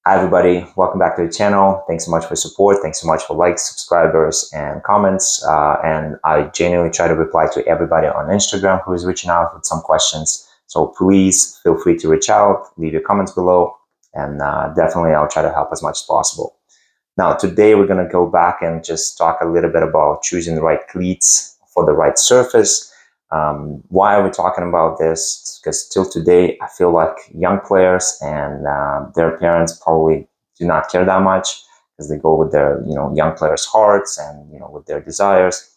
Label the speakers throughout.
Speaker 1: Hi everybody, welcome back to the channel. Thanks so much for support. Thanks so much for likes, subscribers, and comments. And I genuinely try to reply to everybody on Instagram who is reaching out with some questions. So please feel free to reach out, leave your comments below, and definitely I'll try to help as much as possible. Now today we're going to go back and just talk a little bit about choosing the right cleats for the right surface. Why are we talking about this? Because till today, I feel like young players and their parents probably do not care that much because they go with their, young players' hearts and, with their desires.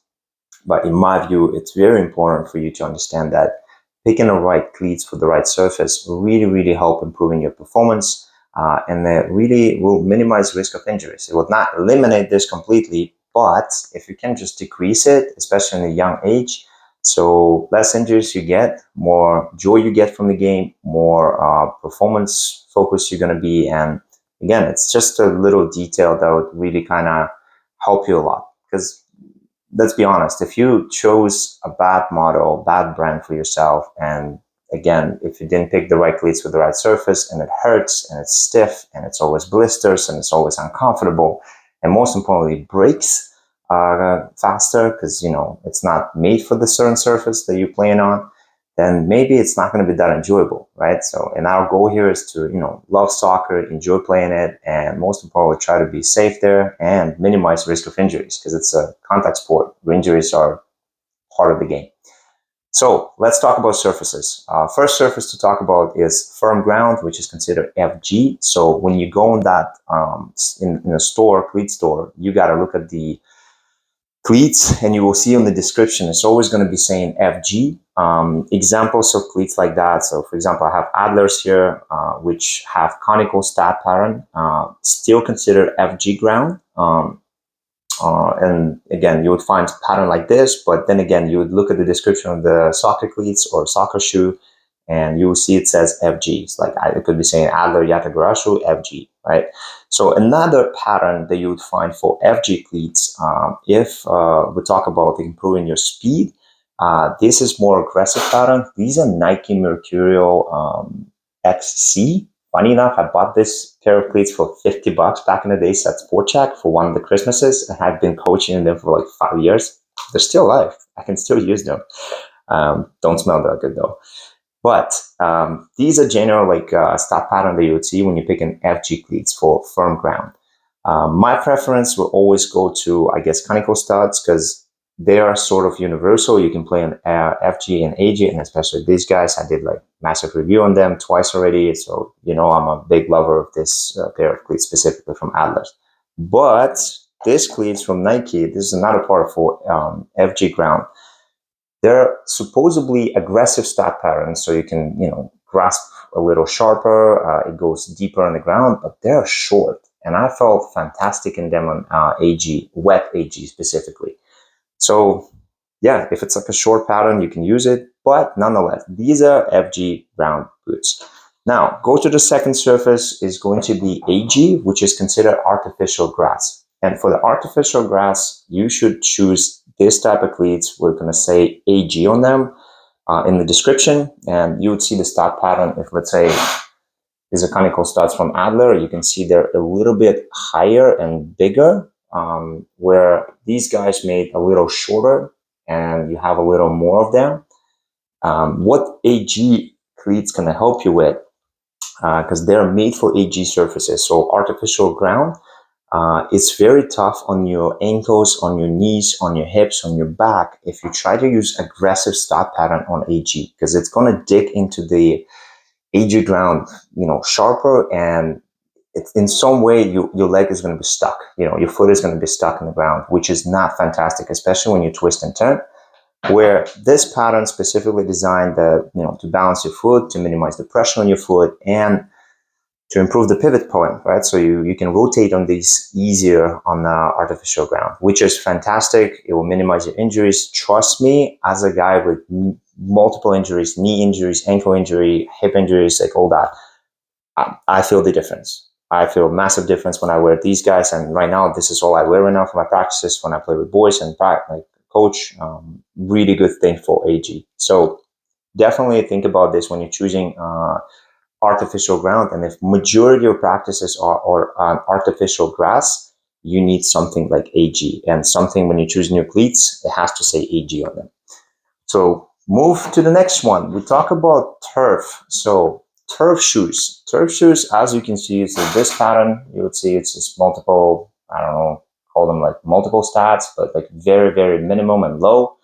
Speaker 1: But in my view, it's very important for you to understand that picking the right cleats for the right surface will really help improving your performance. And that really will minimize risk of injuries. It will not eliminate this completely, but if you can just decrease it, especially in a young age, so less injuries you get, more joy you get from the game, more performance focused you're going to be. And again, it's just a little detail that would really kind of help you a lot. Because let's be honest, if you chose a bad model, bad brand for yourself, and again, if you didn't pick the right cleats with the right surface and it hurts and it's stiff and it's always blisters and it's always uncomfortable, and most importantly, breaks faster because it's not made for the certain surface that you're playing on, then maybe it's not going to be that enjoyable, right? So, and our goal here is to love soccer, enjoy playing it, and most importantly, try to be safe there and minimize risk of injuries because it's a contact sport where injuries are part of the game. So let's talk about surfaces. First surface to talk about is firm ground, which is considered FG. So when you go in that in a store, cleat store, you got to look at the cleats and you will see on the description, it's always going to be saying FG. Examples of cleats like that. So for example, I have Adlers here, which have conical stat pattern, still considered FG ground. And again, you would find pattern like this, but then again, you would look at the description of the soccer cleats or soccer shoe, and you will see it says FG. It's like it could be saying Adler Yatagarashu FG, right? So another pattern that you would find for FG cleats, if we talk about improving your speed, this is more aggressive pattern. These are Nike Mercurial XC. Funny enough, I bought this pair of cleats for $50 back in the days at Sport Check for one of the Christmases, and I've been coaching them for like 5 years. They're still alive. I can still use them. Don't smell that good though. But these are general stat pattern that you would see when you pick an FG cleats for firm ground. My preference will always go to, I guess, conical studs because they are sort of universal. You can play on FG and AG, and especially these guys. I did like massive review on them twice already. So, I'm a big lover of this pair of cleats specifically from Adlers. But this cleats from Nike, this is another part for FG ground. They're supposedly aggressive stat patterns, so you can, grasp a little sharper. It goes deeper on the ground, but they're short. And I felt fantastic in them on AG, wet AG specifically. So yeah, if it's like a short pattern, you can use it, but nonetheless, these are FG ground boots. Now, go to the second surface is going to be AG, which is considered artificial grass. And for the artificial grass, you should choose this type of cleats. We're going to say AG on them in the description, and you would see the stat pattern. If let's say these are conical studs from Adler, you can see they're a little bit higher and bigger, where these guys made a little shorter and you have a little more of them. What AG cleats can help you with, because they're made for AG surfaces, so artificial ground, it's very tough on your ankles, on your knees, on your hips, on your back if you try to use aggressive stat pattern on AG, because it's going to dig into the AG ground, sharper, and it's in some way your leg is going to be stuck. Your foot is going to be stuck in the ground, which is not fantastic, especially when you twist and turn. Where this pattern specifically designed to balance your foot, to minimize the pressure on your foot, and to improve the pivot point, right? So you can rotate on these easier on the artificial ground, which is fantastic. It will minimize your injuries. Trust me, as a guy with multiple injuries, knee injuries, ankle injury, hip injuries, like all that, I feel the difference. I feel a massive difference when I wear these guys. And right now, this is all I wear right now for my practices when I play with boys and coach. Really good thing for AG. So definitely think about this when you're choosing artificial ground, and if majority of practices are on artificial grass, you need something like AG, and something when you choose new cleats, it has to say AG on them. So move to the next one. We talk about turf. So turf shoes. Turf shoes, as you can see, it's in this pattern. You would see it's just multiple, I don't know, call them like multiple stats, but like very, very minimum and low.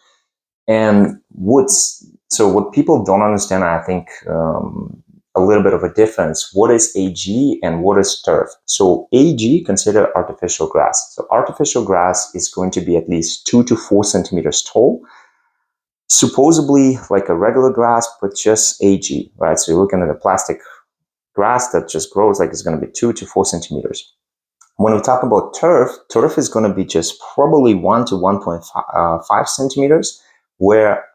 Speaker 1: And what people don't understand, I think, a little bit of a difference. What is AG and what is turf? So AG, consider artificial grass. So artificial grass is going to be at least 2 to 4 centimeters tall, supposedly like a regular grass, but just AG, right? So you're looking at a plastic grass that just grows like it's going to be 2 to 4 centimeters. When we talk about turf, turf is going to be just probably 1 to 1.5 centimeters, where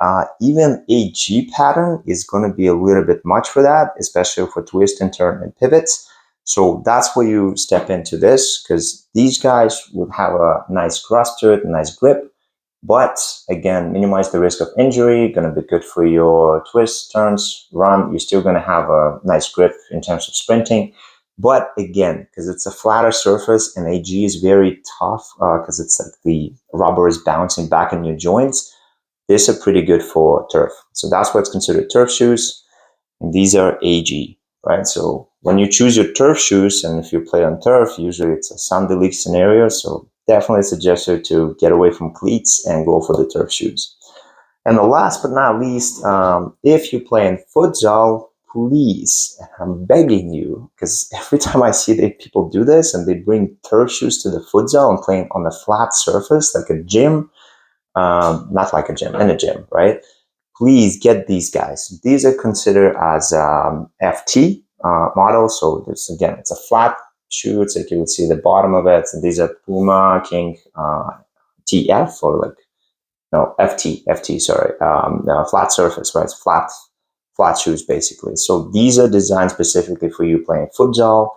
Speaker 1: even AG pattern is going to be a little bit much for that, especially for twist and turn and pivots. So that's where you step into this, because these guys would have a nice grasp to it, a nice grip. But again, minimize the risk of injury, going to be good for your twists, turns, run. You're still going to have a nice grip in terms of sprinting. But again, because it's a flatter surface and AG is very tough because it's like the rubber is bouncing back in your joints, these are pretty good for turf. So that's what's considered turf shoes. And these are AG, right? So when you choose your turf shoes, and if you play on turf, usually it's a Sunday league scenario. So definitely suggest you to get away from cleats and go for the turf shoes. And the last but not least, if you play in futsal, please, I'm begging you, because every time I see that people do this and they bring turf shoes to the futsal and playing on a flat surface like a gym, not like a gym, in a gym, right? Please get these guys. These are considered as FT models. So this, again, it's a flat shoe. It's like you would see the bottom of it. So these are Puma King TF, or like, no, FT, sorry, flat surface, right? It's flat shoes basically. So these are designed specifically for you playing futsal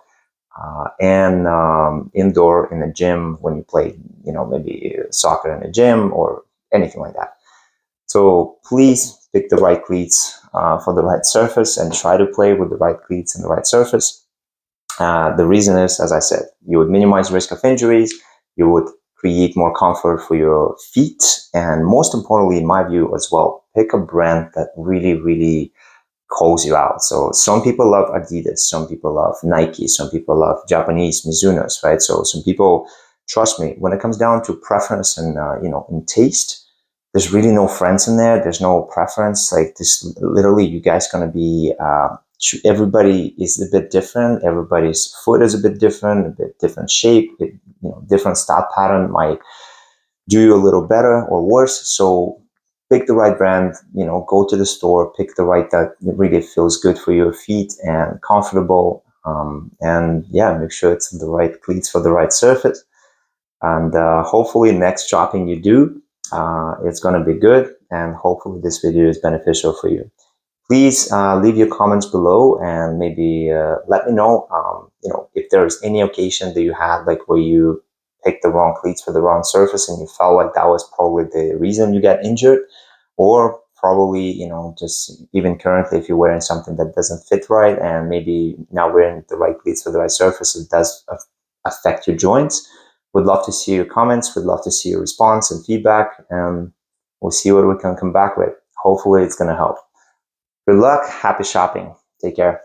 Speaker 1: and indoor in a gym when you play, maybe soccer in a gym or anything like that. So please pick the right cleats for the right surface and try to play with the right cleats and the right surface. The reason is, as I said, you would minimize risk of injuries, you would create more comfort for your feet, and most importantly, in my view as well, pick a brand that really, really calls you out. So some people love Adidas, some people love Nike, some people love Japanese Mizuno's, right? So some people, trust me, when it comes down to preference and in taste, there's really no friends in there. There's no preference. Like this, literally, you guys gonna be. Everybody is a bit different. Everybody's foot is a bit different shape. Different style pattern might do you a little better or worse. So pick the right brand. Go to the store. Pick the right that really feels good for your feet and comfortable. And yeah, make sure it's the right cleats for the right surface. And hopefully, next shopping you do, it's going to be good, and hopefully this video is beneficial for you. Please leave your comments below and maybe let me know, if there's any occasion that you had, like where you picked the wrong cleats for the wrong surface and you felt like that was probably the reason you got injured, or probably, just even currently if you're wearing something that doesn't fit right and maybe now wearing the right cleats for the right surface, it does affect your joints. Would love to see your comments. Would love to see your response and feedback. And we'll see what we can come back with. Hopefully it's going to help. Good luck. Happy shopping. Take care.